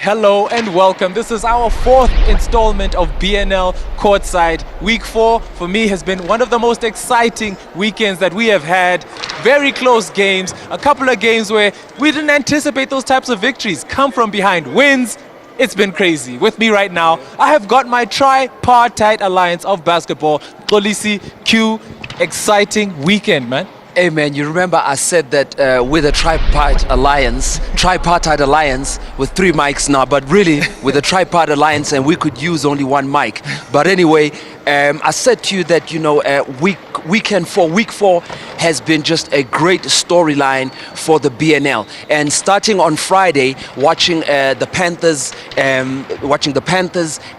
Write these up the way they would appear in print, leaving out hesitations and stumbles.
Hello and welcome. This is our fourth installment of BNL Courtside. Week 4 for me has been one of the most exciting weekends that we have had. Very close games, a couple of games where we didn't anticipate those types of victories. Come from behind wins. It's been crazy. With me right now, I have got my tripartite alliance of basketball. Kolisi, Q, exciting weekend, man. Hey man, you remember I said that with a tripartite alliance with 3 mics now, but really with a tripartite alliance and we could use only 1 mic. But anyway, I said to you that, you know, week 4 has been just a great storyline for the BNL. And starting on Friday, watching the Panthers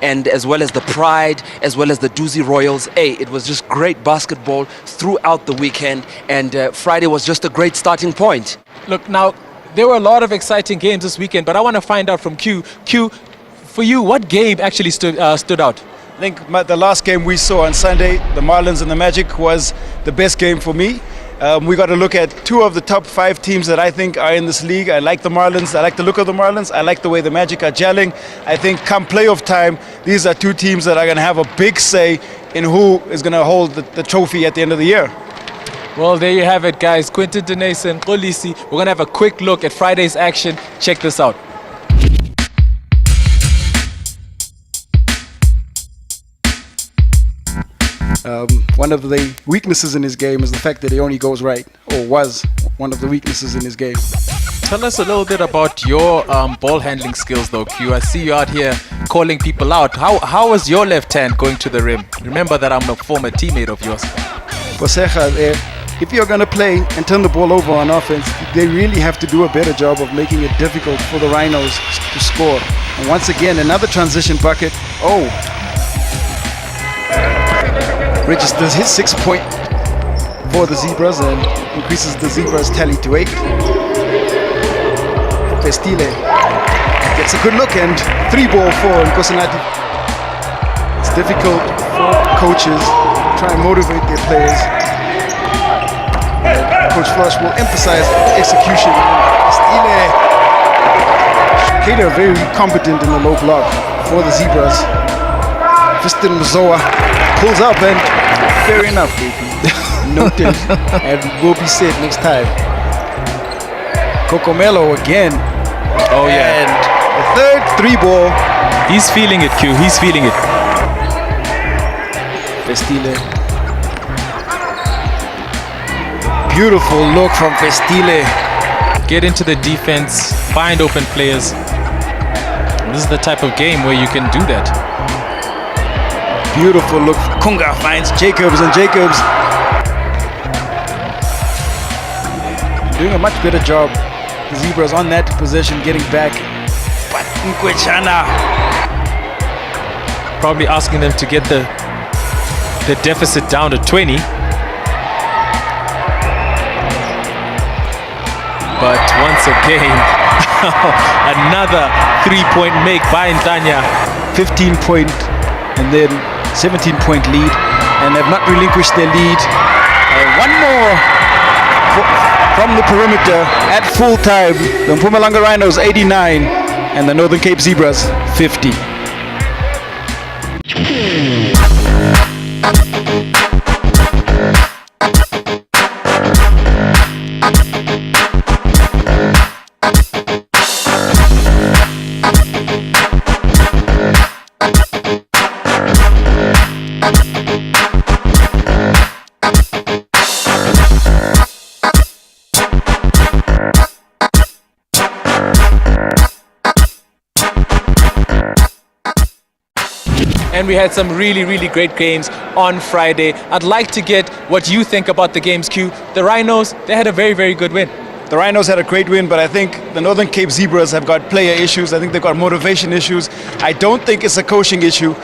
and as well as the Pride, as well as the Doozy Royals. It was just great basketball throughout the weekend, and Friday was just a great starting point. Look, now, there were a lot of exciting games this weekend, but I want to find out from Q. Q, for you, what game actually stood out? I think the last game we saw on Sunday, the Marlins and the Magic, was the best game for me. We got to look at 2 of the top 5 teams that I think are in this league. I like the Marlins. I like the look of the Marlins. I like the way the Magic are gelling. I think come playoff time, these are 2 teams that are going to have a big say in who is going to hold the trophy at the end of the year. Well, there you have it, guys. Quinton Denise and Kolisi. We're going to have a quick look at Friday's action. Check this out. One of the weaknesses in his game is the fact that he only goes right, or was one of the weaknesses in his game. Tell us a little bit about your ball handling skills, though, Q. I see you out here calling people out. How was your left hand going to the rim? Remember that I'm a former teammate of yours. Bosecha, if you're going to play and turn the ball over on offense, they really have to do a better job of making it difficult for the Rhinos to score. And once again, another transition bucket. Registers his 6th point for the Zebras and increases the Zebras tally to 8. Festile gets a good look and 3-ball for Nkosinati. It's difficult for coaches to try and motivate their players. Coach Flush will emphasize execution. Festile, Cater very competent in the low block for the Zebras. Fiston Mazoa pulls up and fair enough, noted, and will be said next time. Cocomelo again. Oh yeah. And the third 3-ball. He's feeling it, Q. He's feeling it. Festile. Beautiful look from Festile. Get into the defense, find open players. This is the type of game where you can do that. Beautiful look. Kunga finds Jacobs, and Jacobs doing a much better job. The Zebras on that possession, getting back. But Nkwechana probably asking them to get the deficit down to 20. But once again, another 3-point make by Ntanya. 15-point and then 17-point lead, and have not relinquished their lead. One more from the perimeter at full time. The Mpumalanga Rhinos 89 and the Northern Cape Zebras 50. And we had some really great games on Friday. I'd like to get what you think about the games, Q. The Rhinos, they had a very good win. The The Rhinos had a great win, but I think the Northern Cape Zebras have got player issues. I think they've got motivation issues. I don't think it's a coaching issue.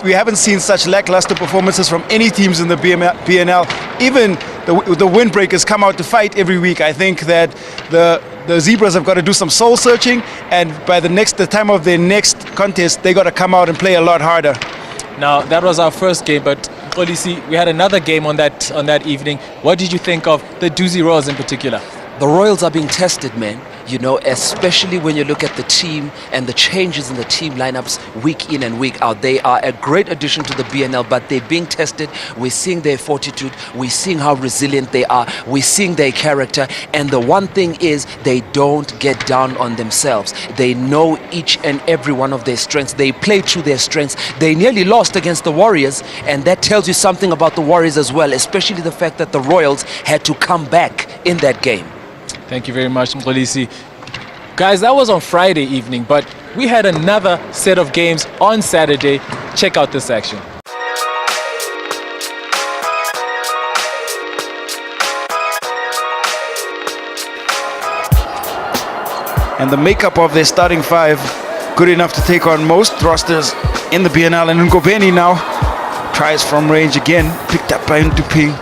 We haven't seen such lackluster performances from any teams in the BNL. Even the windbreakers come out to fight every week. I think that the Zebras have got to do some soul searching, and by the time of their next contest, they got to come out and play a lot harder. Now, that was our first game, but Xolisi, we had another game on that evening. What did you think of the Doozy Royals in particular? The Royals are being tested, man. You know, especially when you look at the team and the changes in the team lineups week in and week out. They are a great addition to the BNL, but they're being tested. We're seeing their fortitude. We're seeing how resilient they are. We're seeing their character. And the one thing is, they don't get down on themselves. They know each and every one of their strengths. They play through their strengths. They nearly lost against the Warriors, and that tells you something about the Warriors as well, especially the fact that the Royals had to come back in that game. Thank you very much, Mkolisi. Guys, that was on Friday evening, but we had another set of games on Saturday. Check out this action. And the makeup of their starting five, good enough to take on most rosters in the BNL. And Ngobeni now tries from range again, picked up by Nduping.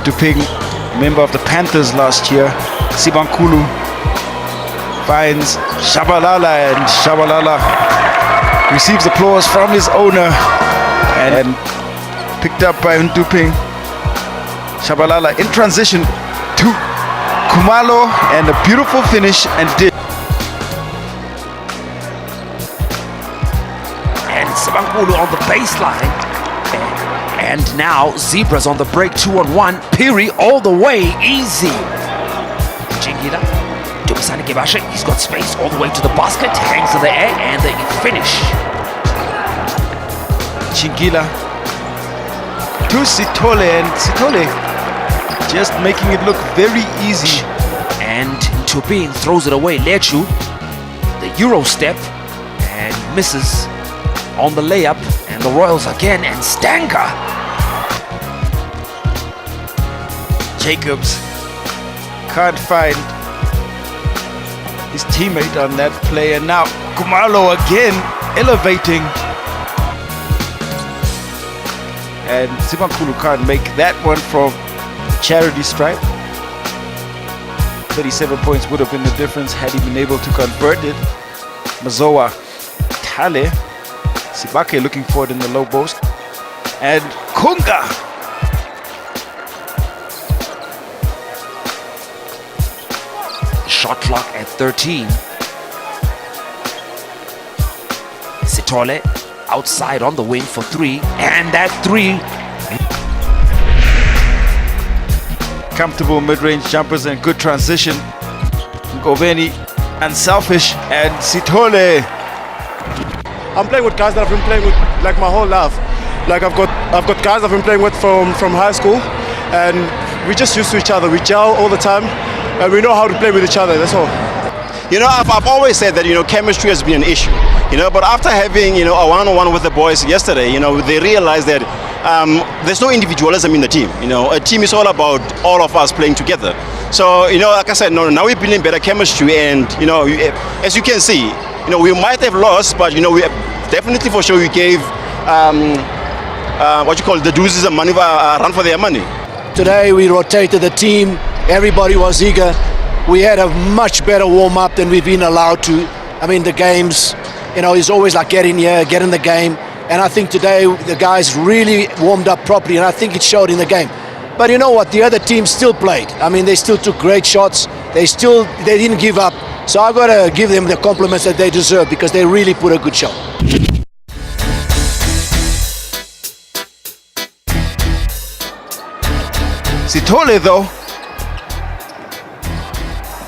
Nduping, member of the Panthers last year. Sibankulu finds Shabalala, and Shabalala receives applause from his owner and picked up by Nduping. Shabalala in transition to Kumalo, and a beautiful finish and did. And Sibankulu on the baseline. And now Zebras on the break, 2-on-1. Piri all the way, easy. Chingila, Dumisani Kebashe, he's got space all the way to the basket, hangs in the air, and the finish. Chingila to Sitole, and Sitole just making it look very easy. And Tubin throws it away. Lechu, the Euro step, and misses on the layup. And the Royals again, and Stanka. Jacobs can't find his teammate on that play, and now Kumalo again elevating, and Sibankulu can't make that one from charity stripe. 37 points would have been the difference had he been able to convert it. Mazoa, Tale, Sibake looking for it in the low post, and Kunga. Shot clock at 13. Sitole outside on the wing for 3, and that 3. Comfortable mid-range jumpers and good transition. Goveni unselfish, and Sitole. I'm playing with guys that I've been playing with like my whole life. Like I've got guys I've been playing with from high school, and we just used to each other. We gel all the time, and we know how to play with each other. That's all. You know, I've always said that, you know, chemistry has been an issue. You know, but after having, you know, a one-on-one with the boys yesterday, you know, they realized that there's no individualism in the team. You know, a team is all about all of us playing together. So, you know, like I said, now we're building better chemistry, and, you know, as you can see, you know, we might have lost, but, you know, we definitely for sure we gave what you call the Doozes a money run for their money. Today we rotated the team. Everybody was eager. We had a much better warm-up than we've been allowed to. I mean, the games, you know, it's always like get in here, get in the game. And I think today the guys really warmed up properly, and I think it showed in the game. But you know what? The other team still played. I mean, they still took great shots. They didn't give up. So I've got to give them the compliments that they deserve, because they really put a good show. Sitole, though,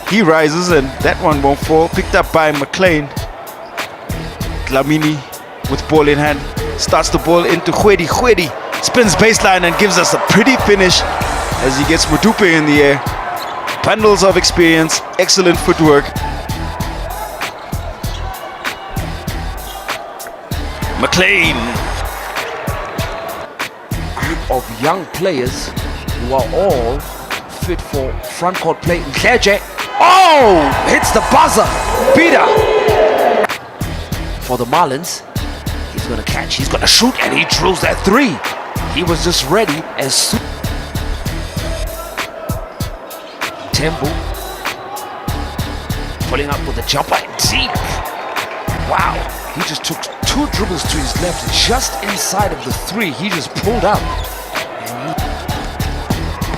he rises, and that one won't fall. Picked up by McLean. Dlamini with ball in hand starts the ball into Khwedi. Khwedi spins baseline and gives us a pretty finish as he gets Mudupe in the air. Bundles of experience, excellent footwork. McLean. Group of young players who are all fit for front court play. Mdleje, oh, hits the buzzer. Peter for the Marlins. He's gonna catch, he's gonna shoot, and he drills that three. He was just ready as soon. Tembu pulling up with a jumper deep. Wow, he just took 2 dribbles to his left, just inside of the 3. He just pulled up.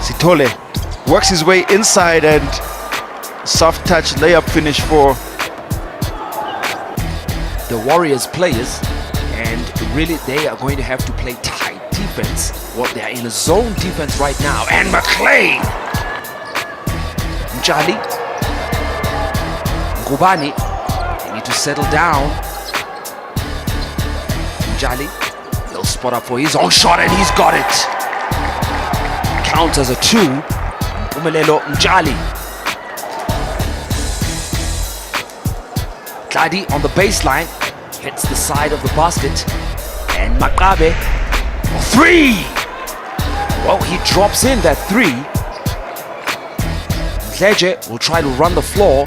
Sithole works his way inside and soft touch layup finish for the Warriors players, and really they are going to have to play tight defense. Well, they are in a zone defense right now. And McLean, Mjali, Ngubani, they need to settle down. Mjali, he'll spot up for his own shot, and he's got it. Counts as a 2. Umelelo Mjali. Kladi on the baseline, hits the side of the basket, and Makabe, 3! Well, he drops in that 3. Mdleje will try to run the floor.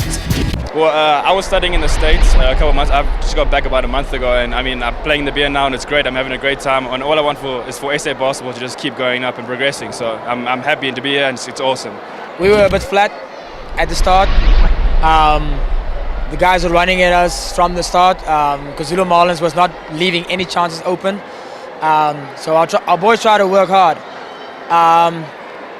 Well, I was studying in the States a couple of months. I've just got back about a month ago, and I mean, I'm playing the BNL now, and it's great. I'm having a great time, and all I want is for SA basketball to just keep going up and progressing. So I'm happy to be here, and it's awesome. We were a bit flat at the start. The guys were running at us from the start because Zulu Marlins was not leaving any chances open. So our boys tried to work hard.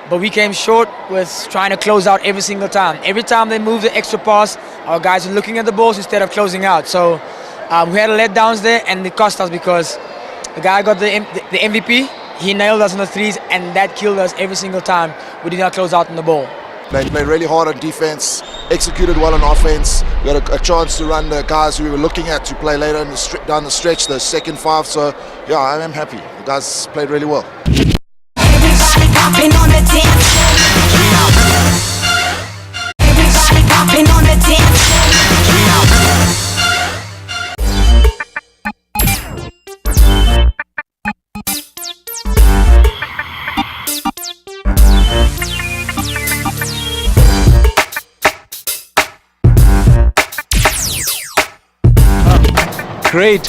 But we came short with trying to close out every single time. Every time they moved the extra pass, our guys were looking at the balls instead of closing out. So we had letdowns there, and it cost us because the guy got the MVP. He nailed us on the 3s, and that killed us every single time we did not close out on the ball. They played really hard on defense, executed well on offense. We had a chance to run the guys who we were looking at to play later in down the stretch, the second 5. So, yeah, I am happy. The guys played really well. Everybody popping on the dance floor. Everybody popping on the dance floor.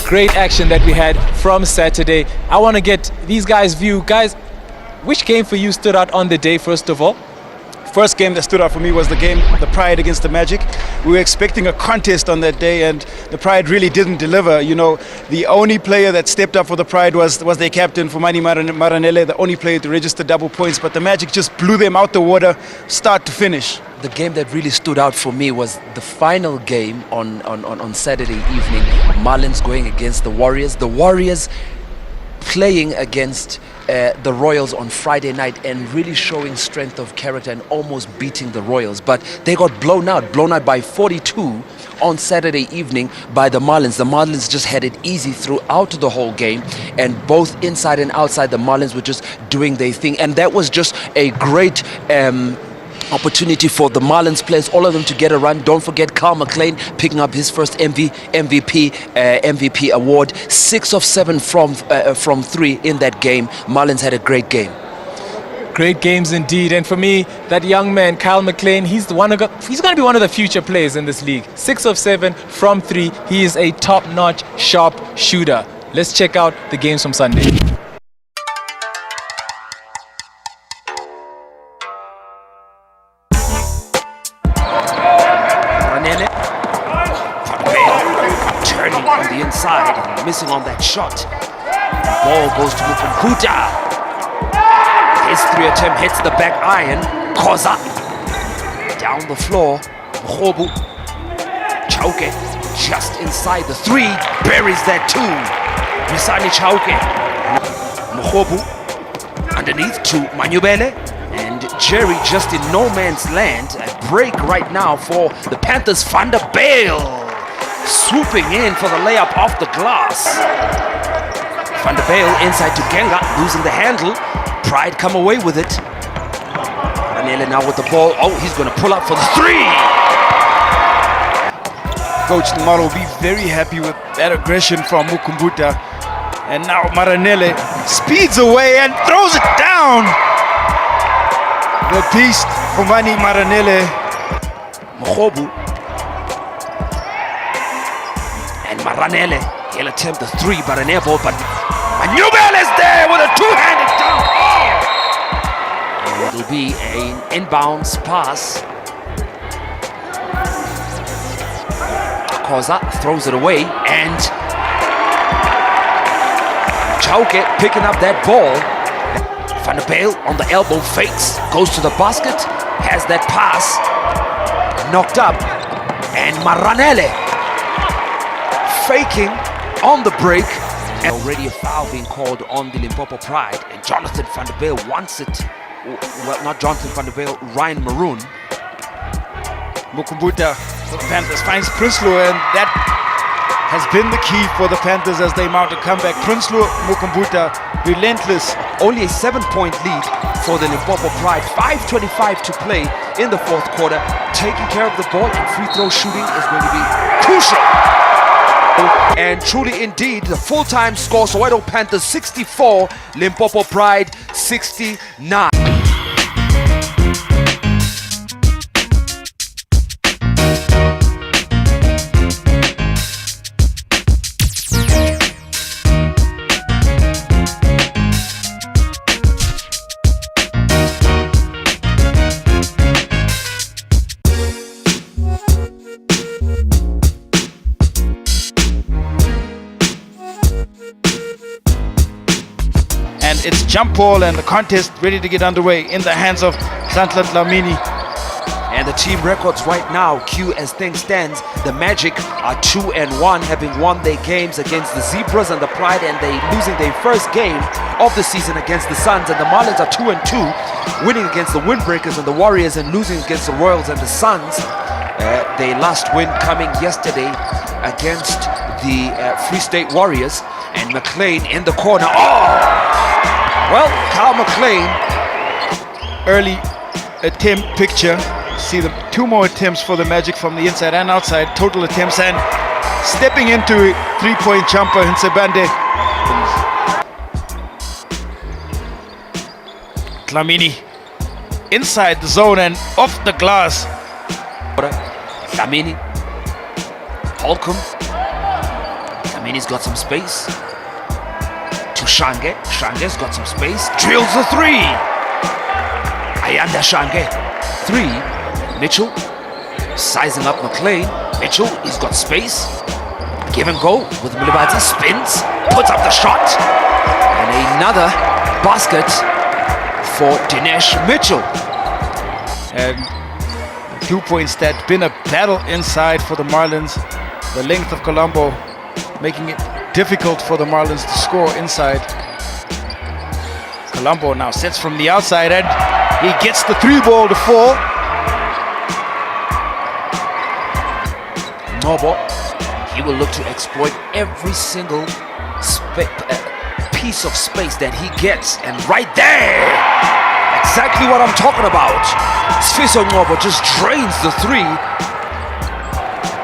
Great action that we had from Saturday. I want to get these guys' view. Guys, which game for you stood out on the day, first of all? First game that stood out for me was the Pride against the Magic. We were expecting a contest on that day, and the Pride really didn't deliver. You know, the only player that stepped up for the Pride was their captain, Fumani Maranele, the only player to register double points, but the Magic just blew them out the water, start to finish. The game that really stood out for me was the final game on Saturday evening. Marlins going against the Warriors. The Warriors playing against the Royals on Friday night and really showing strength of character and almost beating the Royals. But they got blown out by 42 on Saturday evening by the Marlins. The Marlins just had it easy throughout the whole game, and both inside and outside, the Marlins were just doing their thing. And that was just a great opportunity for the Marlins players, all of them to get a run. Don't forget Carl McLean picking up his first MVP award. 6 of 7 from 3 in that game. Marlins had a great game. Great games indeed. And for me, that young man, Kyle McLean, he's going to be one of the future players in this league. 6 of 7 from 3. He is a top-notch, sharp shooter. Let's check out the games from Sunday. On the inside, missing on that shot. Ball goes to Mputa. His 3 attempt hits the back iron. Koza down the floor. Mkhobu Chauke just inside the 3, buries that 2. Misani Chauke. Mkhobu underneath to Manyubele, and Jerry just in no man's land. A break right now for the Panthers. Van der Bijl swooping in for the layup off the glass. Van der Bijl inside to Genga, losing the handle. Pride come away with it. Daniele now with the ball. Oh, he's going to pull up for the 3. Coach Tumaro will be very happy with that aggression from Mukumbuta. And now Maranele speeds away and throws it down. The beast, Khumani Maranele. Mkhobu. And Maranele, he'll attempt the three, but an air ball, but Manubel is there with a two-handed dunk. Oh! And it'll be an inbounds pass. Koza throws it away, and Chauke picking up that ball. Van der Bale on the elbow fakes, goes to the basket, has that pass knocked up, and Maranele faking on the break. And already a foul being called on the Limpopo Pride, and Jonathan Van der Bale wants it. Well, not Jonathan Van der Bale, Ryan Maroon. Mukumbuta for the Panthers finds Prinsloo, and that has been the key for the Panthers as they mount a comeback. Prinsloo, Mukumbuta, relentless. Only a 7-point lead for the Limpopo Pride. 5:25 to play in the fourth quarter. Taking care of the ball and free throw shooting is going to be crucial. And truly indeed, the full-time score, Soweto Panthers 64, Limpopo Pride 69. And it's jump ball and the contest ready to get underway in the hands of Santla Dlamini. And the team records right now, Q, as things stands, the Magic are 2-1, having won their games against the Zebras and the Pride, and they losing their first game of the season against the Suns. And the Marlins are 2-2, winning against the Windbreakers and the Warriors and losing against the Royals and the Suns. Their last win coming yesterday against the Free State Warriors. And McLean in the corner. Oh! Well, Kyle McLean. Early attempt picture. See the two more attempts for the Magic from the inside and outside. Total attempts, and stepping into a three-point jumper in Sebande. Dlamini inside the zone and off the glass. Dlamini. Holcomb. Dlamini's got some space. To Shange. Shange's got some space. Drills the three. Ayanda Shange. Three. Mitchell sizing up McLean. Mitchell, he's got space. Give and go with Mulibati. Spins. Puts up the shot. And another basket for Dinesh Mitchell. And 2 points that been a battle inside for the Marlins. The length of Colombo making it difficult for the Marlins to score inside. Colombo now sets from the outside and he gets the three ball to fall. Nobo, he will look to exploit every single piece of space that he gets, and right there, exactly what I'm talking about. Sfiso Nobo just drains the three.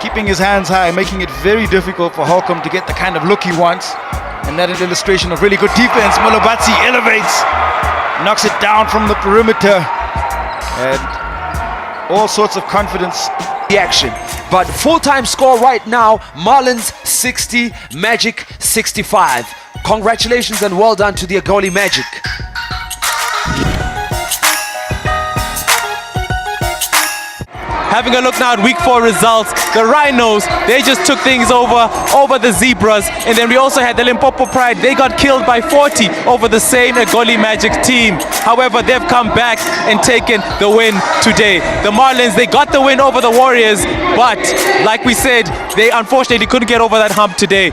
Keeping his hands high, making it very difficult for Holcomb to get the kind of look he wants. And that is an illustration of really good defense. Molobatsi elevates, knocks it down from the perimeter. And all sorts of confidence. The action. But full-time score right now, Marlins 60, Magic 65. Congratulations and well done to the Agoli Magic. Having a look now at week 4 results, the Rhinos, they just took things over the Zebras. And then we also had the Limpopo Pride. They got killed by 40 over the same Agoli Magic team. However, they've come back and taken the win today. The Marlins, they got the win over the Warriors, but like we said, they unfortunately couldn't get over that hump today.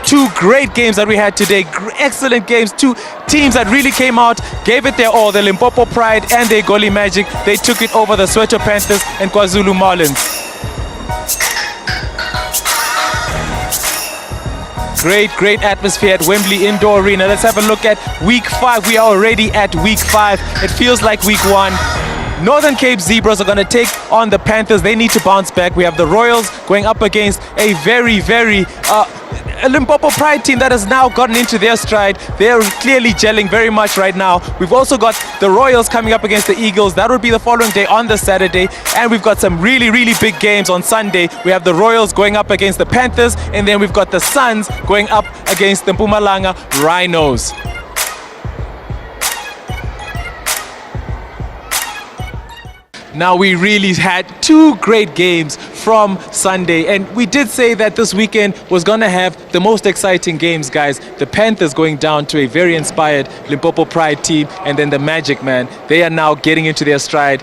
Two great games that we had today, excellent games, two teams that really came out, gave it their all. The Limpopo Pride and the Agoli Magic, they took it over the Soweto Panthers and KwaZulu Marlins. Great atmosphere at Wembley Indoor Arena. Let's have a look at week 5. We are already at week 5. It feels like week 1. Northern Cape Zebras are going to take on the Panthers. They need to bounce back. We have the Royals going up against a very a Limpopo Pride team that has now gotten into their stride. They're clearly gelling very much right now. We've also got the Royals coming up against the Eagles. That would be the following day on the Saturday. And we've got some really, really big games on Sunday. We have the Royals going up against the Panthers, and then we've got the Suns going up against the Mpumalanga Rhinos. Now, we really had two great games from Sunday, and we did say that this weekend was going to have the most exciting games, guys. The Panthers going down to a very inspired Limpopo Pride team, and then the Magic, man, they are now getting into their stride.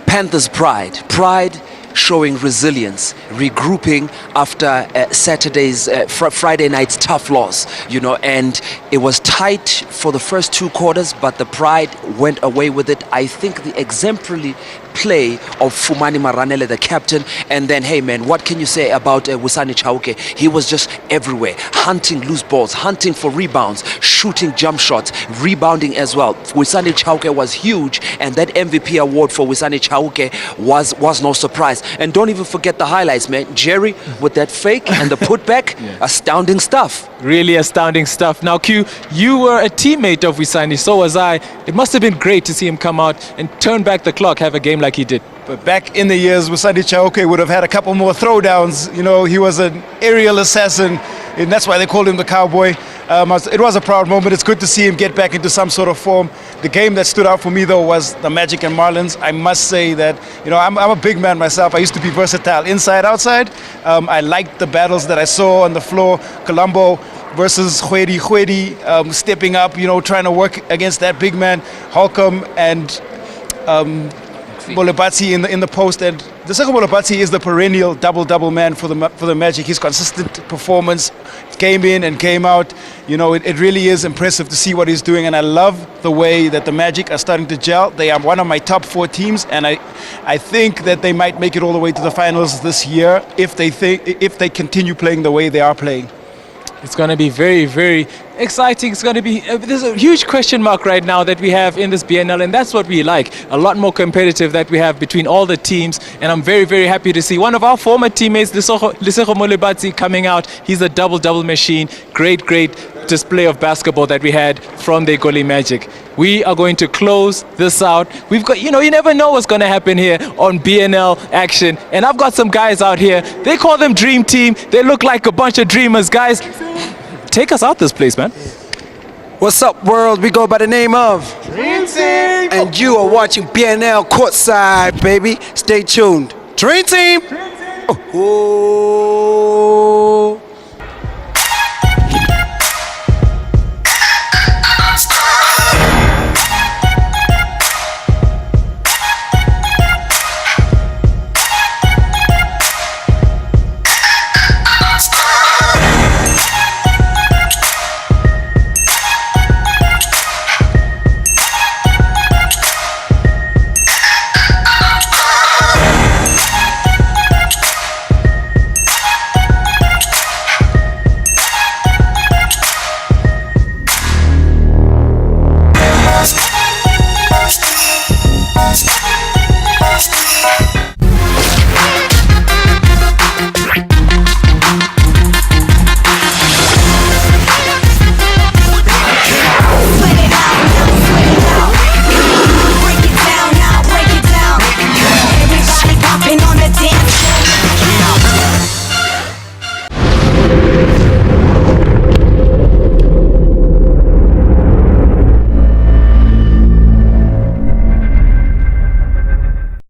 Panthers pride showing resilience, regrouping after Saturday's Friday night's tough loss, you know, and it was tight for the first two quarters, but the Pride went away with it. I think the exemplary play of Fumani Maranele, the captain, and then, hey man, what can you say about Wisani Chauke? He was just everywhere, hunting loose balls, hunting for rebounds, shooting jump shots, rebounding as well. Wisani Chauke was huge, and that MVP award for Wisani Chauke was no surprise. And don't even forget the highlights, man. Jerry with that fake and the putback, astounding stuff. Really astounding stuff. Now, Q, you were a teammate of Wisani, so was I. It must have been great to see him come out and turn back the clock, have a game like he did. But back in the years, Wisani Chauke would have had a couple more throwdowns. You know, he was an aerial assassin, and that's why they called him the Cowboy. It was a proud moment. It's good to see him get back into some sort of form. The game that stood out for me, though, was the Magic and Marlins. I must say that, you know, I'm a big man myself. I used to be versatile inside, outside. I liked the battles that I saw on the floor. Colombo versus Khwedi, stepping up, you know, trying to work against that big man. Holcomb and Molebatsi in the post, and Diseko Molebatsi is the perennial double man for the Magic. His consistent performance, came in and came out. You know, it really is impressive to see what he's doing, and I love the way that the Magic are starting to gel. They are one of my top 4 teams, and I think that they might make it all the way to the finals this year if they continue playing the way they are playing. It's going to be very, very exciting. It's going to be, there's a huge question mark right now that we have in this BNL, and that's what we like. A lot more competitive that we have between all the teams, and I'm very, very happy to see one of our former teammates, Diseko Molebatsi, coming out. He's a double machine. Great display of basketball that we had from the Egoli Magic. We are going to close this out. We've got, you know, you never know what's going to happen here on BNL Action. And I've got some guys out here. They call them Dream Team. They look like a bunch of dreamers. Guys, take us out this place, man. What's up, world? We go by the name of Dream Team. And you are watching BNL Courtside, baby. Stay tuned. Dream Team. Oh.